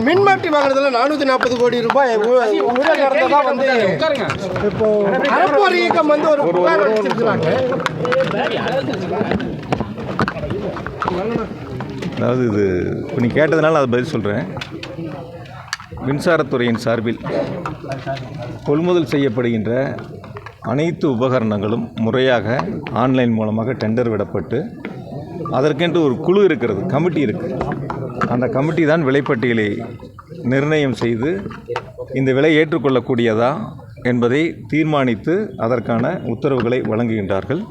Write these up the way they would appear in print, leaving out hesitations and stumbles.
மின்மாற்றி வாங்குறதுல 440 கோடி ரூபாய் ஊழல் வந்து இப்போ அறப்போர் இயக்கம் வந்து ஒரு புகார் அளிச்சிருக்கிறாங்க. அதாவது இது இப்போ நீ கேட்டதுனால அதை பதில் சொல்கிறேன். மின்சாரத்துறையின் சார்பில் கொள்முதல் செய்யப்படுகின்ற அனைத்து உபகரணங்களும் முறையாக ஆன்லைன் மூலமாக டெண்டர் விடப்பட்டு அதற்கென்று ஒரு குழு இருக்கிறது, கமிட்டி இருக்குது. அந்த கமிட்டி தான் விலைப்பட்டியலை நிர்ணயம் செய்து இந்த விலை ஏற்றுக்கொள்ளக்கூடியதா என்பதை தீர்மானித்து அதற்கான உத்தரவுகளை வழங்குகின்றார்கள்.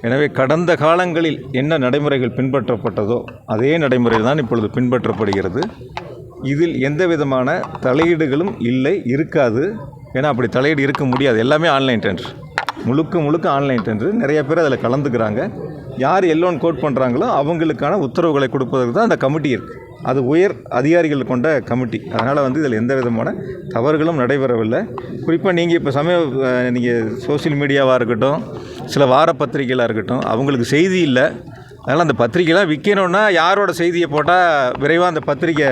எனவே கடந்த காலங்களில் என்ன நடைமுறைகள் பின்பற்றப்பட்டதோ அதே நடைமுறையில் தான் இப்பொழுது பின்பற்றப்படுகிறது. இதில் எந்த விதமான தலையீடுகளும் இல்லை, இருக்காது. ஏன்னா அப்படி தலையீடு இருக்க முடியாது. எல்லாமே ஆன்லைன் டெண்டர், முழுக்க ஆன்லைன் டெண்டர். நிறைய பேர் அதில் கலந்துக்கிறாங்க. யார் எல்லோன்னு கோட் பண்ணுறாங்களோ அவங்களுக்கான உத்தரவுகளை கொடுப்பதற்கு தான் அந்த கமிட்டி இருக்குது. அது உயர் அதிகாரிகள் கொண்ட கமிட்டி. அதனால் வந்து இதில் எந்த விதமான தவறுகளும் நடைபெறவில்லை. குறிப்பாக நீங்கள் இப்போ நீங்கள் சோசியல் மீடியாவாக இருக்கட்டும், சில வார பத்திரிகைகளாக இருக்கட்டும், அவங்களுக்கு செய்தி இல்லை. அதனால் அந்த பத்திரிகைலாம் விற்கணுன்னா யாரோட செய்தியை போட்டால் விரைவாக அந்த பத்திரிகை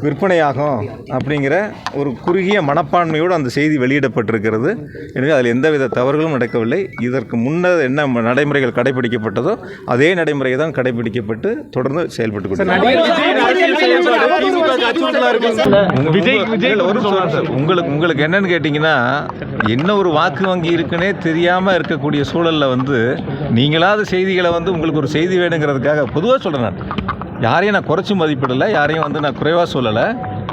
விற்பனையாகும் அப்படிங்கிற ஒரு குறுகிய மனப்பான்மையோடு அந்த செய்தி வெளியிடப்பட்டிருக்கிறது. எனவே அதில் எந்தவித தவறுகளும் நடக்கவில்லை. இதற்கு முன்னர் என்ன நடைமுறைகள் கடைபிடிக்கப்பட்டதோ அதே நடைமுறை தான் கடைபிடிக்கப்பட்டு தொடர்ந்து செயல்பட்டு உங்களுக்கு என்னன்னு கேட்டிங்கன்னா, என்ன ஒரு வாக்கு வங்கி இருக்குன்னே தெரியாமல் இருக்கக்கூடிய சூழலில் வந்து நீங்களாவது செய்திகளை வந்து உங்களுக்கு ஒரு செய்தி வேணுங்கிறதுக்காக பொதுவாக சொல்கிறேன். நான் யாரையும் நான் குறைச்சி மதிப்பிடலை, யாரையும் வந்து நான் குறைவாக சொல்லலை.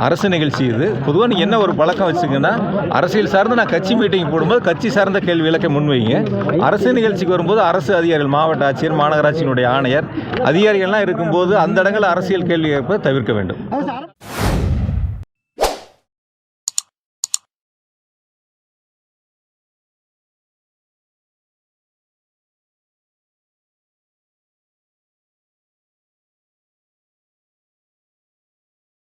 அரசு நிகழ்ச்சி இது. பொதுவாக நீங்கள் என்ன ஒரு பழக்கம் வச்சுங்கன்னா, அரசியல் சார்ந்து நான் கட்சி மீட்டிங் போடும்போது கட்சி சார்ந்த கேள்வி விளக்க முன்வைங்க. அரசு நிகழ்ச்சிக்கு வரும்போது அரசு அதிகாரிகள், மாவட்ட ஆட்சியர், மாநகராட்சியினுடைய ஆணையர் அதிகாரிகள்லாம் இருக்கும்போது அந்த இடங்களில் அரசியல் கேள்வி கேட்பதை தவிர்க்க வேண்டும்.